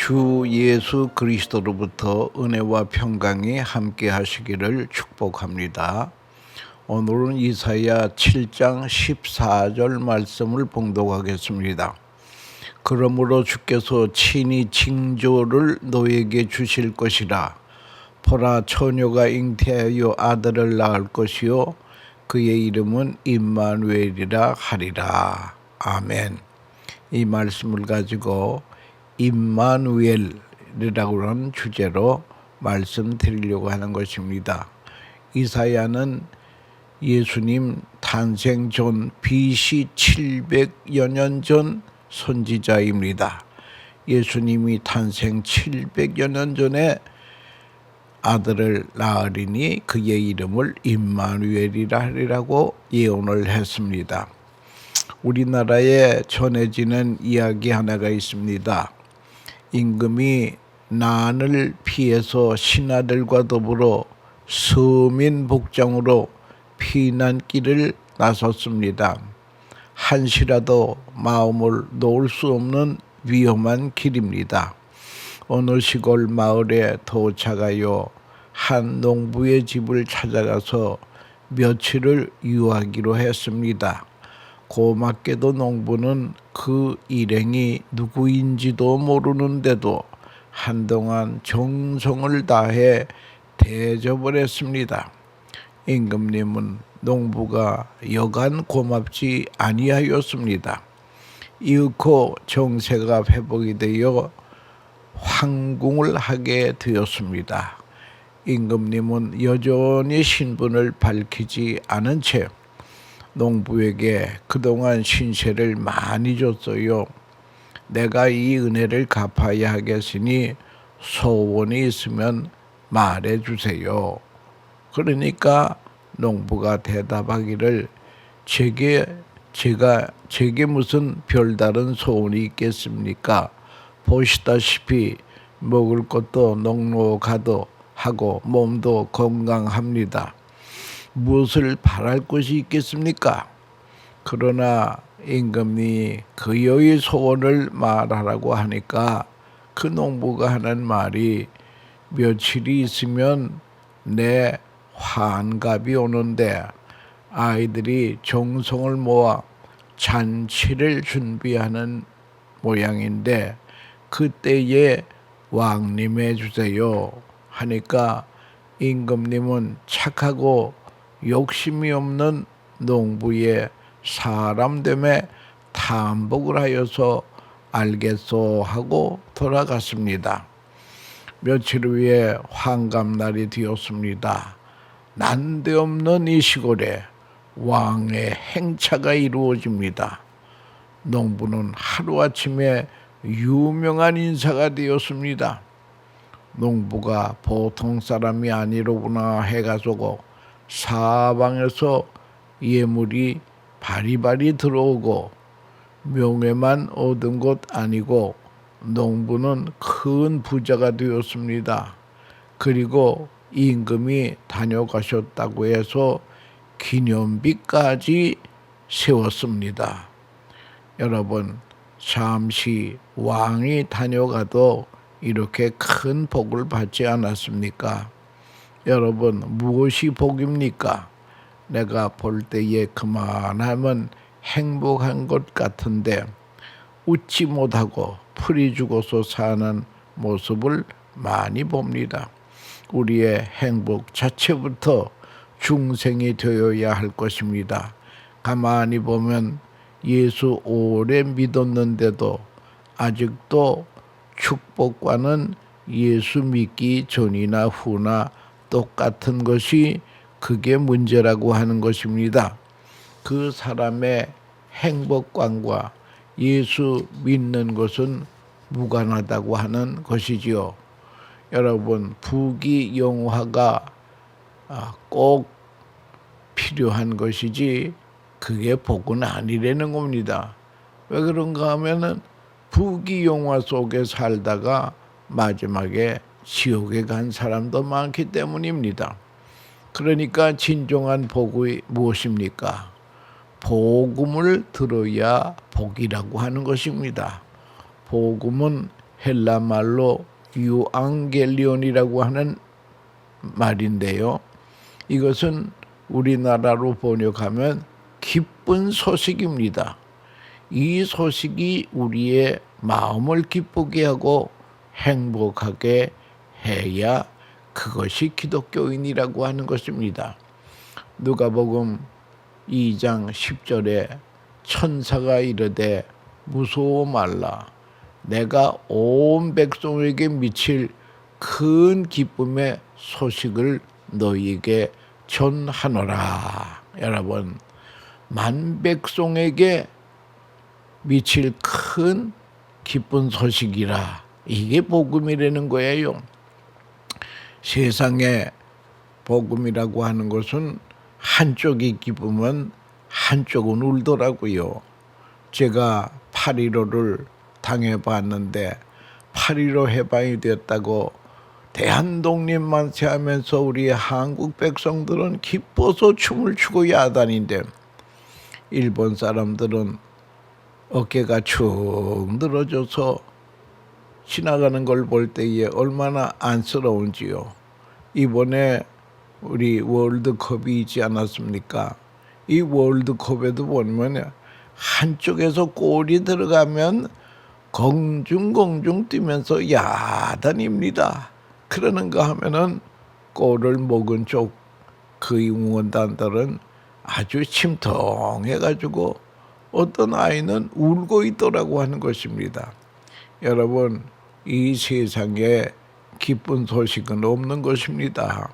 주 예수 그리스도로부터 은혜와 평강이 함께 하시기를 축복합니다. 오늘은 이사야 7장 14절 말씀을 봉독하겠습니다. 그러므로 주께서 친히 징조를 너에게 주실 것이라. 보라, 처녀가 잉태하여 아들을 낳을 것이요 그의 이름은 임마누엘이라 하리라. 아멘. 이 말씀을 가지고 임마누엘이라고 하는 주제로 말씀드리려고 하는 것입니다. 이사야는 예수님 탄생 전 BC 700여 년 전 선지자입니다. 예수님이 탄생 700여 년 전에 아들을 낳으리니 그의 이름을 임마누엘이라 하리라고 예언을 했습니다. 우리나라에 전해지는 이야기 하나가 있습니다. 임금이 난을 피해서 신하들과 더불어 서민 복장으로 피난길을 나섰습니다. 한시라도 마음을 놓을 수 없는 위험한 길입니다. 어느 시골 마을에 도착하여 한 농부의 집을 찾아가서 며칠을 유하기로 했습니다. 고맙게도 농부는 그 일행이 누구인지도 모르는데도 한동안 정성을 다해 대접을 했습니다. 임금님은 농부가 여간 고맙지 아니하였습니다. 이윽고 정세가 회복이 되어 황궁을 하게 되었습니다. 임금님은 여전히 신분을 밝히지 않은 채 농부에게 그동안 신세를 많이 줬어요. 내가 이 은혜를 갚아야 하겠으니 소원이 있으면 말해주세요. 그러니까 농부가 대답하기를 제게 무슨 별다른 소원이 있겠습니까? 보시다시피 먹을 것도 넉넉하도 하고 몸도 건강합니다. 무엇을 바랄 것이 있겠습니까? 그러나 임금이 그의 소원을 말하라고 하니까 그 농부가 하는 말이 며칠이 있으면 내 환갑이 오는데 아이들이 정성을 모아 잔치를 준비하는 모양인데 그때에 왕림해 주세요 하니까 임금님은 착하고 욕심이 없는 농부의 사람됨에 탐복을 하여서 알겠소 하고 돌아갔습니다. 며칠 후에 환갑날이 되었습니다. 난데없는 이 시골에 왕의 행차가 이루어집니다. 농부는 하루아침에 유명한 인사가 되었습니다. 농부가 보통 사람이 아니로구나 해가지고 사방에서 예물이 바리바리 들어오고 명예만 얻은 것 아니고 농부는 큰 부자가 되었습니다. 그리고 임금이 다녀가셨다고 해서 기념비까지 세웠습니다. 여러분, 잠시 왕이 다녀가도 이렇게 큰 복을 받지 않았습니까? 여러분, 무엇이 복입니까? 내가 볼 때에 그만하면 행복한 것 같은데 웃지 못하고 풀이 죽어서 사는 모습을 많이 봅니다. 우리의 행복 자체부터 중생이 되어야 할 것입니다. 가만히 보면 예수 오래 믿었는데도 아직도 축복과는 예수 믿기 전이나 후나 똑같은 것이 그게 문제라고 하는 것입니다. 그 사람의 행복관과 예수 믿는 것은 무관하다고 하는 것이지요. 여러분, 부귀영화가 꼭 필요한 것이지 그게 복은 아니라는 겁니다. 왜 그런가 하면은 부귀영화 속에 살다가 마지막에 지옥에 간 사람도 많기 때문입니다. 그러니까 진정한 복이 무엇입니까? 복음을 들어야 복이라고 하는 것입니다. 복음은 헬라 말로 유앙겔리온이라고 하는 말인데요. 이것은 우리나라로 번역하면 기쁜 소식입니다. 이 소식이 우리의 마음을 기쁘게 하고 행복하게 해야 그것이 기독교인이라고 하는 것입니다. 누가복음 2장 10절에 천사가 이르되 무서워 말라 내가 온 백성에게 미칠 큰 기쁨의 소식을 너희에게 전하노라. 여러분, 만백성에게 미칠 큰 기쁜 소식이라. 이게 복음이라는 거예요. 세상에 복음이라고 하는 것은 한쪽이 기쁘면 한쪽은 울더라고요. 제가 8.15를 당해봤는데 8.15 해방이 됐다고 대한독립만세 하면서 우리 한국 백성들은 기뻐서 춤을 추고 야단인데 일본 사람들은 어깨가 축 늘어져서 지나가는 걸 볼 때에 얼마나 안쓰러운지요. 이번에 우리 월드컵이 있지 않았습니까? 이 월드컵에도 보면 한쪽에서 골이 들어가면 공중공중 뛰면서 야단입니다. 그러는가 하면은 골을 먹은 쪽 그 응원단들은 아주 침통해가지고 어떤 아이는 울고 있더라고 하는 것입니다. 여러분, 이 세상에 기쁜 소식은 없는 것입니다.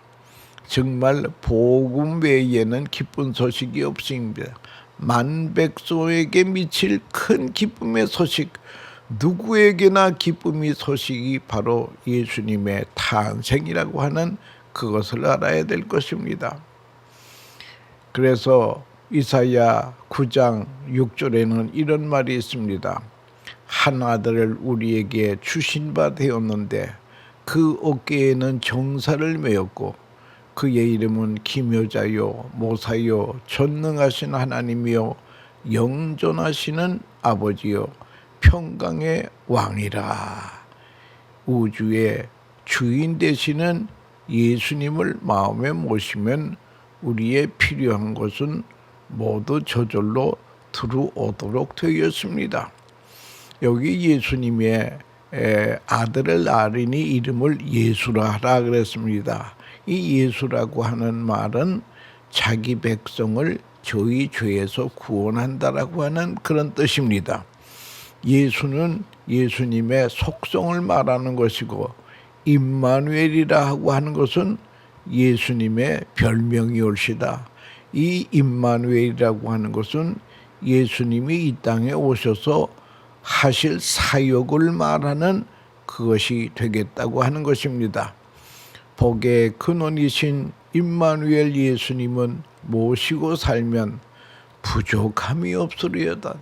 정말 복음 외에는 기쁜 소식이 없습니다. 만백성에게 미칠 큰 기쁨의 소식, 누구에게나 기쁨의 소식이 바로 예수님의 탄생이라고 하는 그것을 알아야 될 것입니다. 그래서 이사야 9장 6절에는 이런 말이 있습니다. 한 아들을 우리에게 주신 바 되었는데 그 어깨에는 정사를 메었고 그의 이름은 기묘자요 모사요 전능하신 하나님이요 영존하시는 아버지요 평강의 왕이라. 우주의 주인 되시는 예수님을 마음에 모시면 우리의 필요한 것은 모두 저절로 들어오도록 되었습니다. 여기 예수님의 아들을 낳으니 이름을 예수라 하라 그랬습니다. 이 예수라고 하는 말은 자기 백성을 저희 죄에서 구원한다라고 하는 그런 뜻입니다. 예수는 예수님의 속성을 말하는 것이고 임마누엘이라 하고 하는 것은 예수님의 별명이 옳시다. 이 임마누엘이라고 하는 것은 예수님이 이 땅에 오셔서 하실 사역을 말하는 그것이 되겠다고 하는 것입니다. 복의 근원이신 임마누엘 예수님은 모시고 살면 부족함이 없으리로다.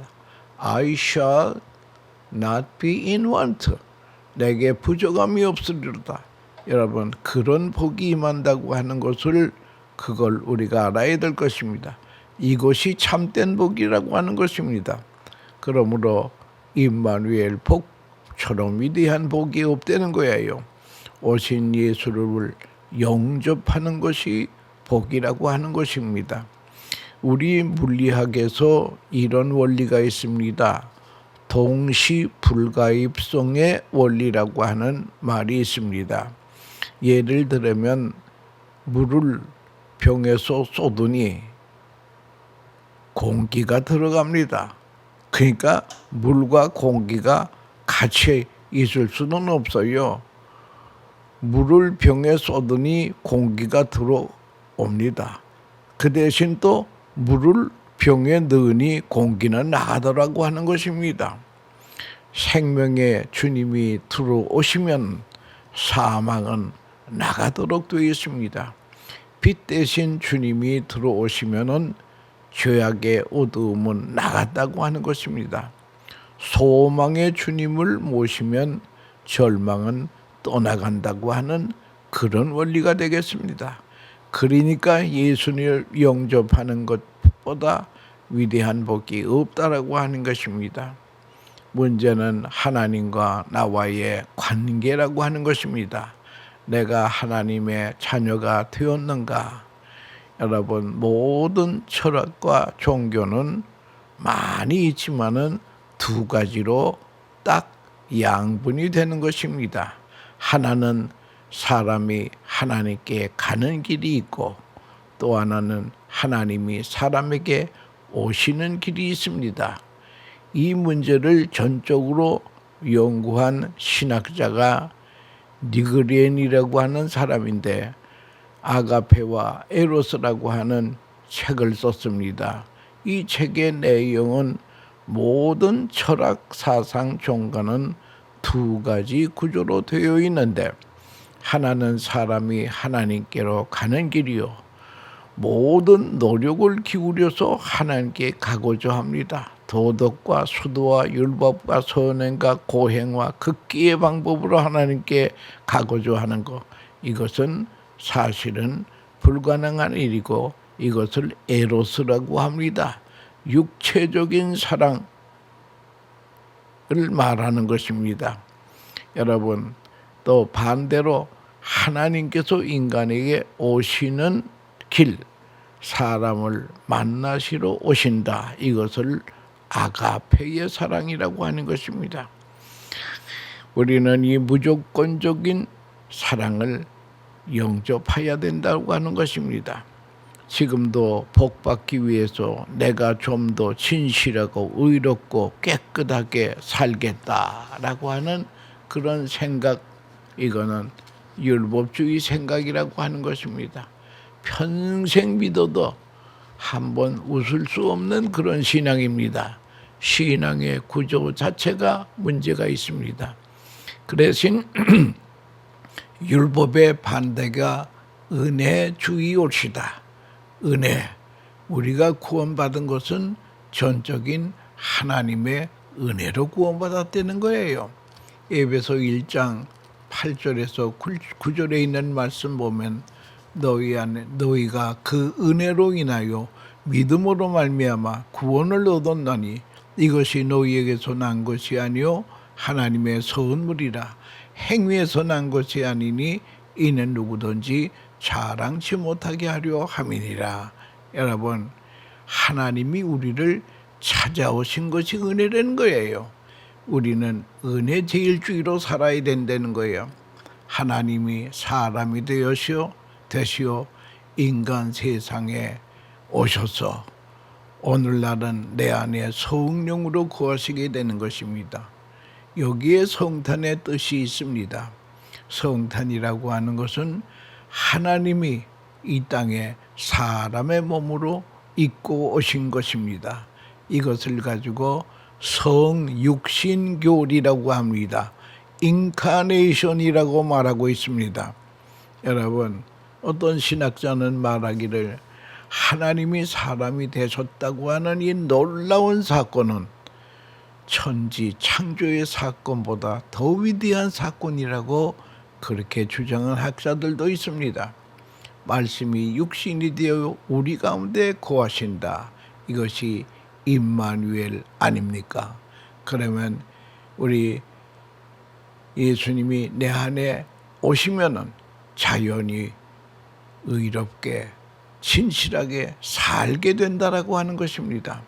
I shall not be in want. 내게 부족함이 없으리로다. 여러분, 그런 복이 임한다고 하는 것을 그걸 우리가 알아야 될 것입니다. 이것이 참된 복이라고 하는 것입니다. 그러므로 임마누엘 복처럼 위대한 복이 없다는 거예요. 오신 예수를 영접하는 것이 복이라고 하는 것입니다. 우리 물리학에서 이런 원리가 있습니다. 동시 불가입성의 원리라고 하는 말이 있습니다. 예를 들면 물을 병에서 쏟으니 공기가 들어갑니다. 그러니까 물과 공기가 같이 있을 수는 없어요. 물을 병에 쏟으니 공기가 들어옵니다. 그 대신 또 물을 병에 넣으니 공기는 나가더라고 하는 것입니다. 생명의 주님이 들어오시면 사망은 나가도록 되어 있습니다. 빛 대신 주님이 들어오시면은 죄악의 어두움은 나갔다고 하는 것입니다. 소망의 주님을 모시면 절망은 떠나간다고 하는 그런 원리가 되겠습니다. 그러니까 예수님을 영접하는 것보다 위대한 복이 없다라고 하는 것입니다. 문제는 하나님과 나와의 관계라고 하는 것입니다. 내가 하나님의 자녀가 되었는가? 여러분, 모든 철학과 종교는 많이 있지만은 두 가지로 딱 양분이 되는 것입니다. 하나는 사람이 하나님께 가는 길이 있고, 또 하나는 하나님이 사람에게 오시는 길이 있습니다. 이 문제를 전적으로 연구한 신학자가 니그렌이라고 하는 사람인데, 아가페와 에로스라고 하는 책을 썼습니다. 이 책의 내용은 모든 철학 사상 종가는 두 가지 구조로 되어 있는데, 하나는 사람이 하나님께로 가는 길이요, 모든 노력을 기울여서 하나님께 가고자 합니다. 도덕과 수도와 율법과 선행과 고행과 극기의 방법으로 하나님께 가고자 하는 것, 이것은 사실은 불가능한 일이고, 이것을 에로스라고 합니다. 육체적인 사랑을 말하는 것입니다. 여러분, 또 반대로 하나님께서 인간에게 오시는 길, 사람을 만나시러 오신다, 이것을 아가페의 사랑이라고 하는 것입니다. 우리는 이 무조건적인 사랑을 영접해야 된다고 하는 것입니다. 지금도 복받기 위해서 내가 좀 더 진실하고 의롭고 깨끗하게 살겠다라고 하는 그런 생각, 이거는 율법주의 생각이라고 하는 것입니다. 평생 믿어도 한번 웃을 수 없는 그런 신앙입니다. 신앙의 구조 자체가 문제가 있습니다. 그 대신 율법의 반대가 은혜주의올시다. 은혜, 우리가 구원받은 것은 전적인 하나님의 은혜로 구원받았다는 거예요. 에베소 1장 8절에서 9절에 있는 말씀 보면, 너희가 그 은혜로 인하여 믿음으로 말미암아 구원을 얻었나니 이것이 너희에게서 난 것이 아니요 하나님의 선물이라. 행위에서 난 것이 아니니 이는 누구든지 자랑치 못하게 하려 함이니라. 여러분, 하나님이 우리를 찾아오신 것이 은혜라는 거예요. 우리는 은혜 제일주의로 살아야 된다는 거예요. 하나님이 사람이 되시어 인간 세상에 오셔서 오늘날은 내 안에 성령으로 거하시게 되는 것입니다. 여기에 성탄의 뜻이 있습니다. 성탄이라고 하는 것은 하나님이 이 땅에 사람의 몸으로 입고 오신 것입니다. 이것을 가지고 성육신교리라고 합니다. 인카네이션이라고 말하고 있습니다. 여러분, 어떤 신학자는 말하기를 하나님이 사람이 되셨다고 하는 이 놀라운 사건은 천지 창조의 사건보다 더 위대한 사건이라고 그렇게 주장한 학자들도 있습니다. 말씀이 육신이 되어 우리 가운데 거하신다. 이것이 임마누엘 아닙니까? 그러면 우리 예수님이 내 안에 오시면은 자연히 의롭게 진실하게 살게 된다라고 하는 것입니다.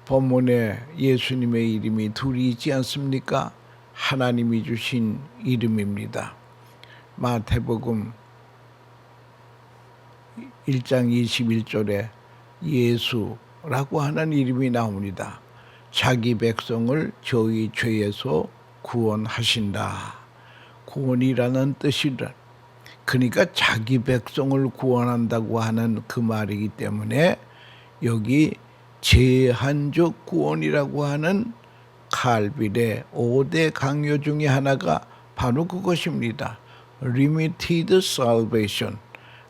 본문에 예수님의 이름이 둘이 있지 않습니까? 하나님이 주신 이름입니다. 마태복음 1장 21절에 예수라고 하는 이름이 나옵니다. 자기 백성을 저희 죄에서 구원하신다. 구원이라는 뜻이라. 그러니까 자기 백성을 구원한다고 하는 그 말이기 때문에 여기 제한적 구원이라고 하는 칼빌의 5대 강요 중에 하나가 바로 그것입니다. Limited salvation.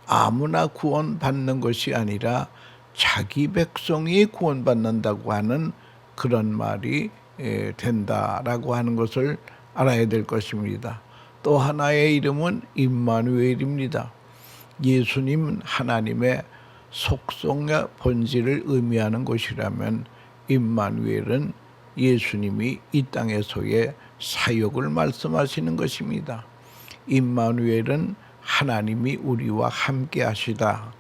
아무나 구원받는 것이 아니라 자기 백성이 구원받는다고 하는 그런 말이 된다라고 하는 것을 알아야 될 것입니다. 또 하나의 이름은 임마누엘입니다. 예수님은 하나님의 속성의 본질을 의미하는 것이라면 임마누엘은 예수님이 이 땅에서의 사역을 말씀하시는 것입니다. 임마누엘은 하나님이 우리와 함께 하시다.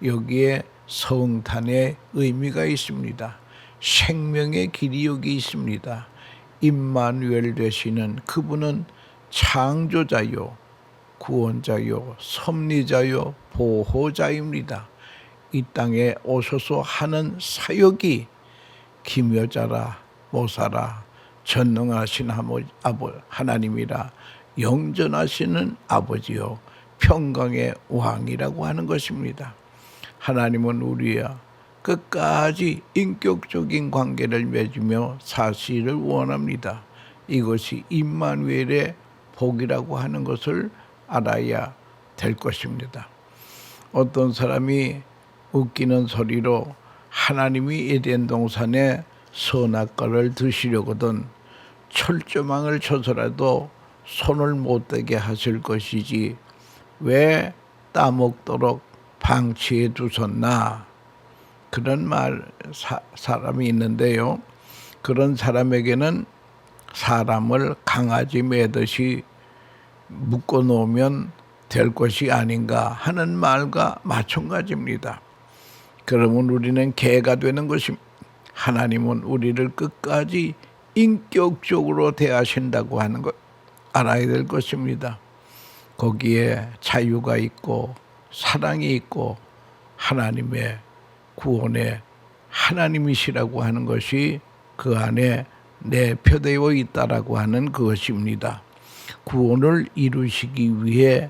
여기에 성탄의 의미가 있습니다. 생명의 길이 여기 있습니다. 임마누엘 되시는 그분은 창조자요, 구원자요, 섭리자요, 보호자입니다. 이 땅에 오셔서 하는 사역이 기묘자라, 모사라, 전능하신 하나님이라, 영전하시는 아버지요, 평강의 왕이라고 하는 것입니다. 하나님은 우리와 끝까지 인격적인 관계를 맺으며 사시를 원합니다. 이것이 임마누엘의 복이라고 하는 것을 알아야 될 것입니다. 어떤 사람이 웃기는 소리로 하나님이 에덴 동산에 선악과를 드시려거든 철조망을 쳐서라도 손을 못 대게 하실 것이지 왜 따먹도록 방치해 두셨나? 그런 사람이 있는데요. 그런 사람에게는 사람을 강아지 매듯이 묶어 놓으면 될 것이 아닌가 하는 말과 마찬가지입니다. 그러면 우리는 개가 되는 것입니다. 하나님은 우리를 끝까지 인격적으로 대하신다고 하는 것 알아야 될 것입니다. 거기에 자유가 있고 사랑이 있고 하나님의 구원의 하나님이시라고 하는 것이 그 안에 내표되어 있다라고 하는 그것입니다. 구원을 이루시기 위해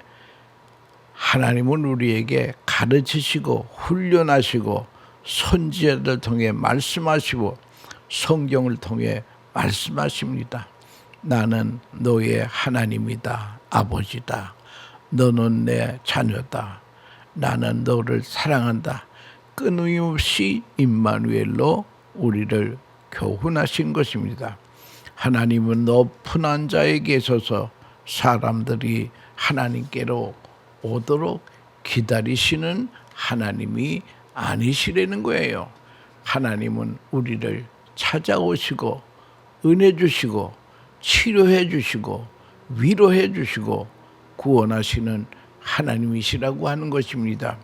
하나님은 우리에게 가르치시고 훈련하시고 선지자들 통해 말씀하시고 성경을 통해 말씀하십니다. 나는 너의 하나님이다, 아버지다. 너는 내 자녀다. 나는 너를 사랑한다. 끊임없이 임마누엘로 우리를 교훈하신 것입니다. 하나님은 높은 한자에 계셔서 사람들이 하나님께로 오도록 기다리시는 하나님이 아니시라는 거예요. 하나님은 우리를 찾아오시고 은혜 주시고 치료해 주시고 위로해 주시고 구원하시는 하나님이시라고 하는 것입니다.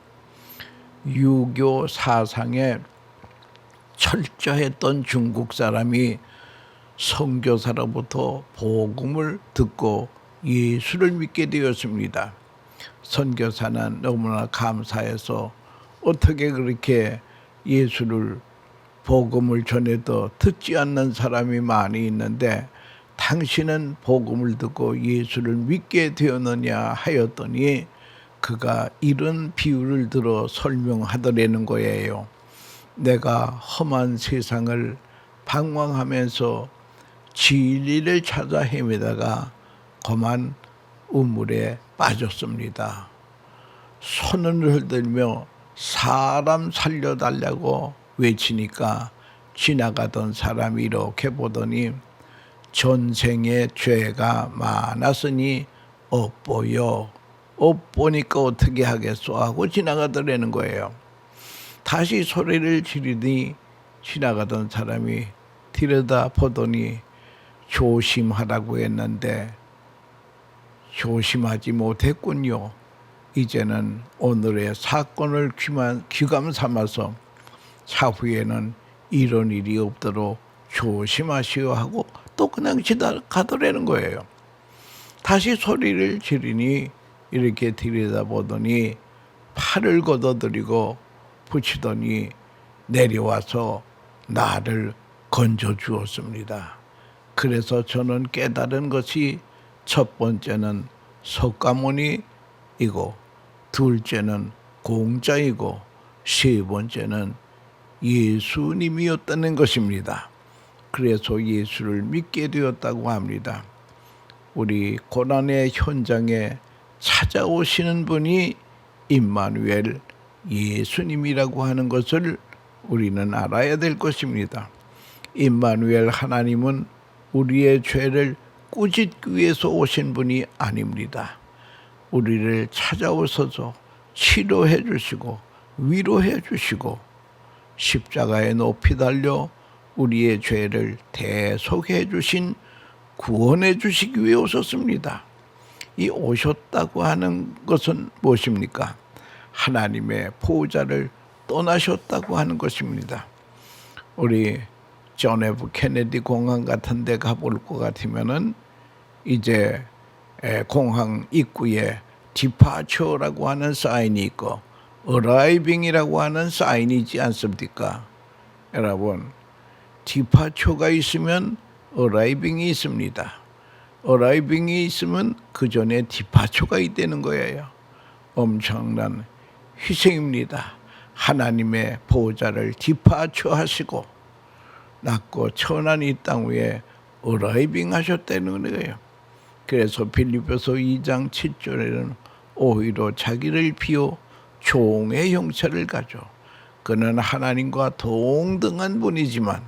유교 사상에 철저했던 중국 사람이 선교사로부터 복음을 듣고 예수를 믿게 되었습니다. 선교사는 너무나 감사해서 어떻게 그렇게 예수를 복음을 전해도 듣지 않는 사람이 많이 있는데 당신은 복음을 듣고 예수를 믿게 되었느냐 하였더니 그가 이런 비유를 들어 설명하더라는 거예요. 내가 험한 세상을 방황하면서 진리를 찾아 헤매다가 험한 우물에 빠졌습니다. 손을 흔들며 사람 살려달라고 외치니까 지나가던 사람이 이렇게 보더니 전생에 죄가 많았으니 업보여 업보니까 어떻게 하겠소 하고 지나가더라는 거예요. 다시 소리를 지르니 지나가던 사람이 들여다보더니 조심하라고 했는데 조심하지 못했군요. 이제는 오늘의 사건을 귀감 삼아서 차후에는 이런 일이 없도록 조심하시오 하고 또 그냥 지나가더라는 거예요. 다시 소리를 지르니 이렇게 들여다보더니 팔을 걷어들이고 붙이더니 내려와서 나를 건져 주었습니다. 그래서 저는 깨달은 것이 첫 번째는 석가모니이고 둘째는 공자이고 세 번째는 예수님이었다는 것입니다. 그래서 예수를 믿게 되었다고 합니다. 우리 고난의 현장에 찾아오시는 분이 임마누엘 예수님이라고 하는 것을 우리는 알아야 될 것입니다. 임마누엘 하나님은 우리의 죄를 꾸짖기 위해서 오신 분이 아닙니다. 우리를 찾아오셔서 치료해 주시고 위로해 주시고 십자가에 높이 달려 우리의 죄를 대속해 주신 구원해 주시기 위해 오셨습니다. 이 오셨다고 하는 것은 무엇입니까? 하나님의 보호자를 떠나셨다고 하는 것입니다. 우리 존 F 케네디 공항 같은 데 가볼 것 같으면은 이제 공항 입구에 디파처라고 하는 사인이 있고 어라이빙이라고 하는 사인이 있지 않습니까? 여러분, 디파처가 있으면 어라이빙이 있습니다. 어라이빙이 있으면 그 전에 디파처가 있다는 거예요. 엄청난 희생입니다. 하나님의 보호자를 디파처 하시고 낮고 천한 이 땅 위에 어라이빙 하셨다는 거예요. 그래서 빌립보서 2장 7절에는 오히려 자기를 비워 종의 형체를 가져 그는 하나님과 동등한 분이지만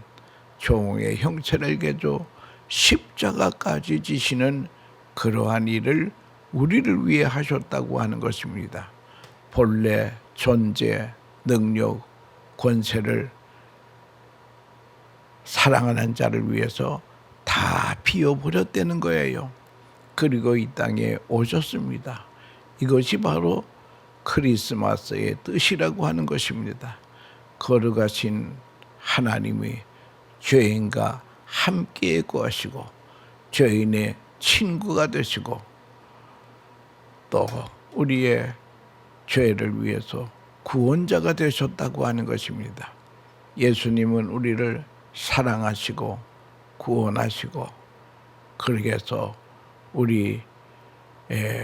종의 형체를 가져 십자가까지 지시는 그러한 일을 우리를 위해 하셨다고 하는 것입니다. 본래 존재, 능력, 권세를 사랑하는 자를 위해서 다 비워버렸다는 거예요. 그리고 이 땅에 오셨습니다. 이것이 바로 크리스마스의 뜻이라고 하는 것입니다. 걸어가신 하나님이 죄인과 함께 구하시고 죄인의 친구가 되시고 또 우리의 죄를 위해서 구원자가 되셨다고 하는 것입니다. 예수님은 우리를 사랑하시고 구원하시고 그래서 우리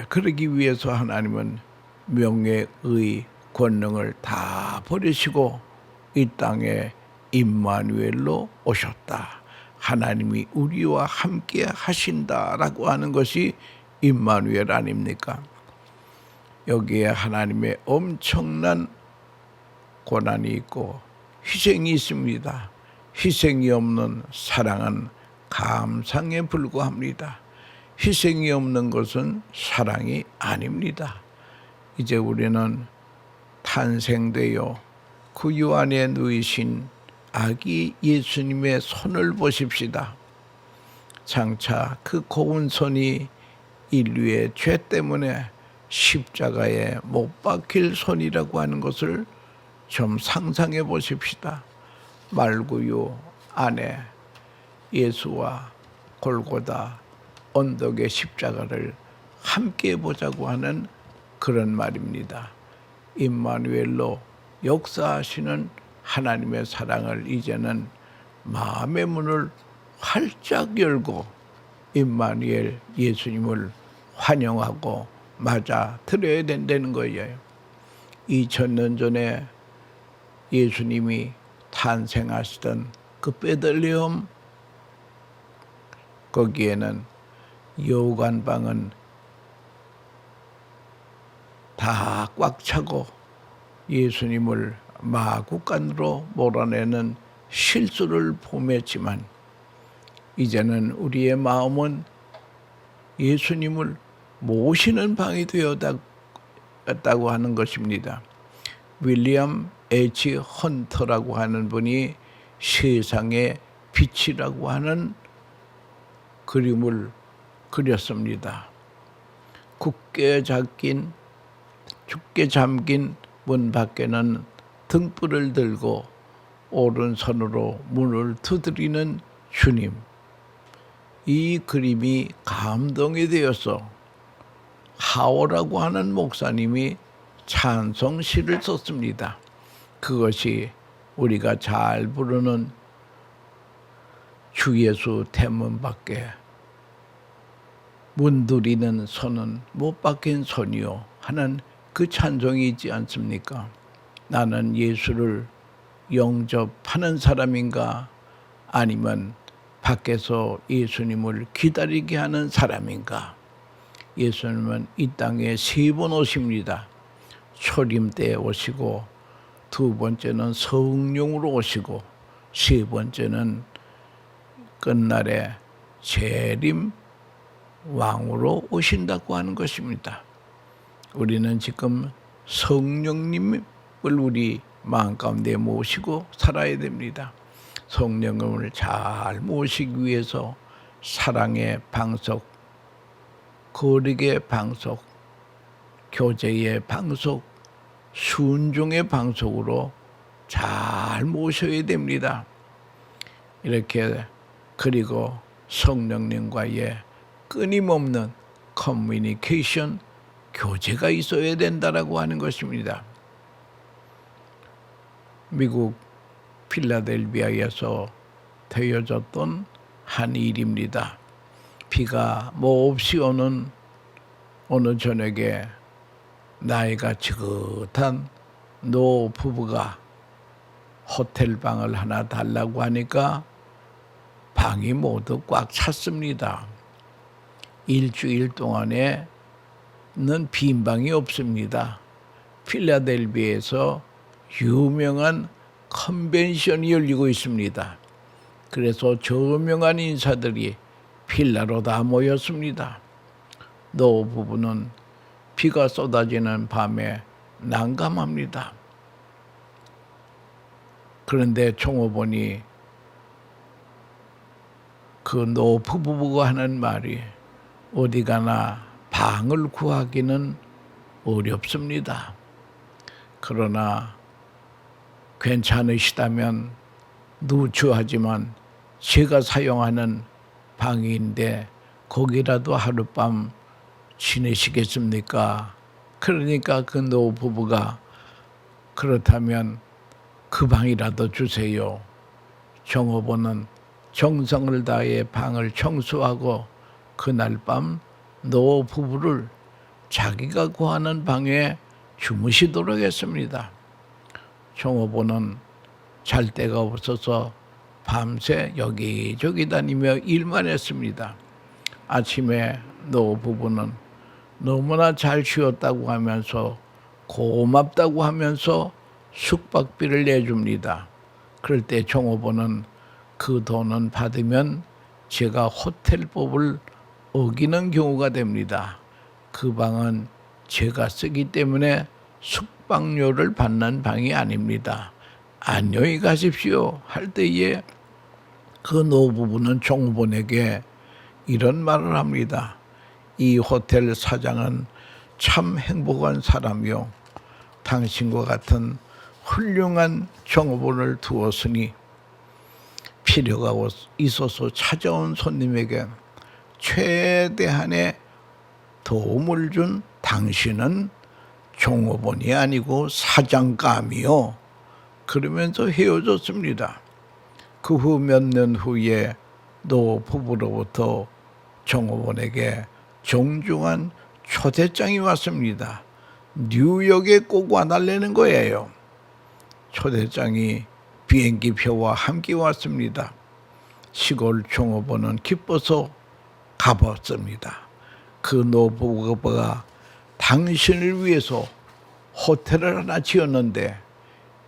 그러기 위해서 하나님은 명예의 권능을 다 버리시고 이 땅에 임마누엘로 오셨다. 하나님이 우리와 함께 하신다라고 하는 것이 임마누엘 아닙니까? 여기에 하나님의 엄청난 고난이 있고 희생이 있습니다. 희생이 없는 사랑은 감상에 불과합니다. 희생이 없는 것은 사랑이 아닙니다. 이제 우리는 탄생되어 그 유 안에 누이신 아기 예수님의 손을 보십시다. 장차 그 고운 손이 인류의 죄 때문에 십자가에 못 박힐 손이라고 하는 것을 좀 상상해 보십시다. 말구유 안에 예수와 골고다 언덕의 십자가를 함께 보자고 하는 그런 말입니다. 임마누엘로 역사하시는 하나님의 사랑을 이제는 마음의 문을 활짝 열고 임마누엘 예수님을 환영하고 맞아 들어야 된다는 거예요. 2000년 전에 예수님이 탄생하시던 그 베들레헴 거기에는 여관방은 다 꽉 차고 예수님을 마구간으로 몰아내는 실수를 범했지만 이제는 우리의 마음은 예수님을 모시는 방이 되었다고 하는 것입니다. 윌리엄 H. 헌터라고 하는 분이 세상의 빛이라고 하는 그림을 그렸습니다. 굳게 잠긴 문 밖에는 등불을 들고 오른손으로 문을 두드리는 주님. 이 그림이 감동이 되어서 하오라고 하는 목사님이 찬송시를 썼습니다. 그것이 우리가 잘 부르는 주 예수 대문 밖에 문두리는 손은 못 박힌 손이요 하는 그 찬송이 있지 않습니까? 나는 예수를 영접하는 사람인가 아니면 밖에서 예수님을 기다리게 하는 사람인가? 예수님은 이 땅에 3번 오십니다. 초림 때 오시고 두 번째는 성령으로 오시고 세 번째는 끝날에 재림 왕으로 오신다고 하는 것입니다. 우리는 지금 성령님을 우리 마음 가운데 모시고 살아야 됩니다. 성령님을 잘 모시기 위해서 사랑의 방석, 거룩의 방석, 교제의 방석, 순종의 방석으로 잘 모셔야 됩니다. 이렇게 그리고 성령님과의 끊임없는 커뮤니케이션, 교제가 있어야 된다라고 하는 것입니다. 미국 필라델비아에서 되어졌던 한 일입니다. 비가 몹시 오는 어느 저녁에 나이가 지긋한 노 부부가 호텔 방을 하나 달라고 하니까 방이 모두 꽉 찼습니다. 일주일 동안에는 빈 방이 없습니다. 필라델비아에서 유명한 컨벤션이 열리고 있습니다. 그래서 저명한 인사들이 필라로 다 모였습니다. 노 부부는 비가 쏟아지는 밤에 난감합니다. 그런데 종업원이 그 노 부부가 하는 말이 어디 가나 방을 구하기는 어렵습니다. 그러나 괜찮으시다면 누추하지만 제가 사용하는 방인데 거기라도 하룻밤 지내시겠습니까? 그러니까 그 노부부가 그렇다면 그 방이라도 주세요. 종업원은 정성을 다해 방을 청소하고 그날 밤 노부부를 자기가 구하는 방에 주무시도록 했습니다. 종업원은 잘 데가 없어서 밤새 여기저기 다니며 일만 했습니다. 아침에 노부부는 너무나 잘 쉬었다고 하면서 고맙다고 하면서 숙박비를 내줍니다. 그럴 때 종업원은 그 돈은 받으면 제가 호텔법을 어기는 경우가 됩니다. 그 방은 제가 쓰기 때문에 숙박료를 받는 방이 아닙니다. 안녕히 가십시오 할 때에 그 노부부는 종업원에게 이런 말을 합니다. 이 호텔 사장은 참 행복한 사람이요. 당신과 같은 훌륭한 종업원을 두었으니 필요가 있어서 찾아온 손님에게 최대한의 도움을 준 당신은 종업원이 아니고 사장감이요. 그러면서 헤어졌습니다. 그 후 몇 년 후에 노 부부로부터 종업원에게 정중한 초대장이 왔습니다. 뉴욕에 꼭 와달라는 거예요. 초대장이 비행기표와 함께 왔습니다. 시골 종업원은 기뻐서 가봤습니다. 그 노부부가 당신을 위해서 호텔을 하나 지었는데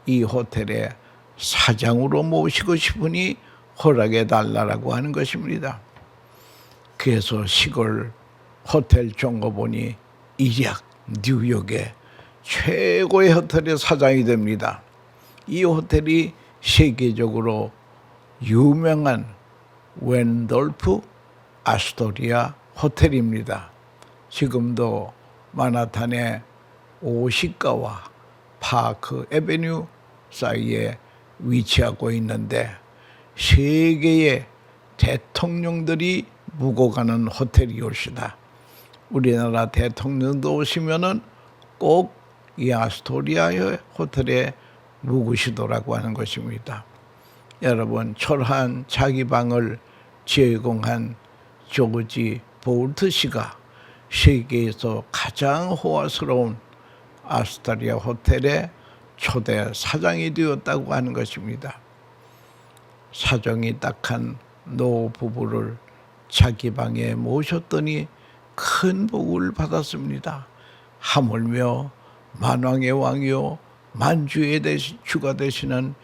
이 호텔에 사장으로 모시고 싶으니 허락해 달라고 하는 것입니다. 그래서 시골 호텔 종업원이 일약 뉴욕의 최고의 호텔의 사장이 됩니다. 이 호텔이 세계적으로 유명한 웬돌프 아스토리아 호텔입니다. 지금도 마나탄의 오시가와 파크 에베뉴 사이에 위치하고 있는데 세계의 대통령들이 묵어가는 호텔이올시다. 우리나라 대통령도 오시면은 꼭 이 아스토리아의 호텔에 묵으시더라고 하는 것입니다. 여러분, 초라한 자기 방을 제공한 조지 볼트 씨가 세계에서 가장 호화스러운 아스토리아 호텔의 초대 사장이 되었다고 하는 것입니다. 사정이 딱한 노 부부를 자기 방에 모셨더니 큰 복을 받았습니다. 하물며 만왕의 왕이요 만주의 주가 되시는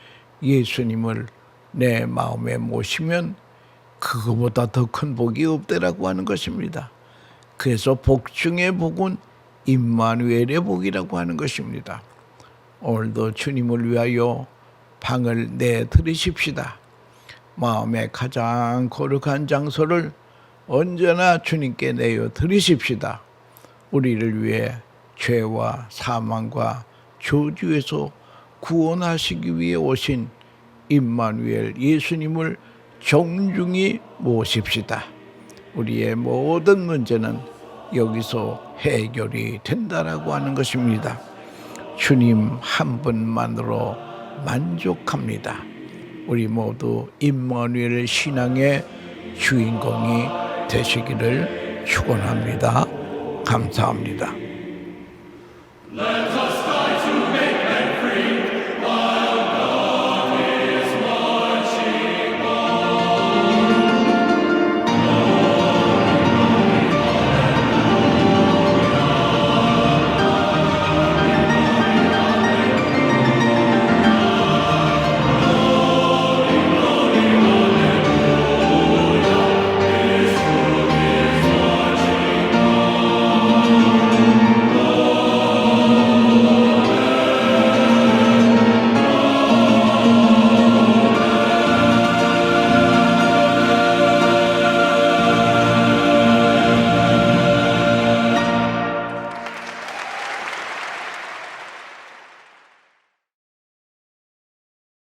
예수님을 내 마음에 모시면 그거보다 더 큰 복이 없더라고 하는 것입니다. 그래서 복 중의 복은 임마누엘의 복이라고 하는 것입니다. 오늘도 주님을 위하여 방을 내드리십시다. 마음의 가장 거룩한 장소를 언제나 주님께 내어 드리십시다. 우리를 위해 죄와 사망과 저주에서 구원하시기 위해 오신 임마누엘 예수님을 정중히 모십시다. 우리의 모든 문제는 여기서 해결이 된다라고 하는 것입니다. 주님 한 분만으로 만족합니다. 우리 모두 임마누엘 신앙의 주인공이 되시기를 축원합니다. 감사합니다.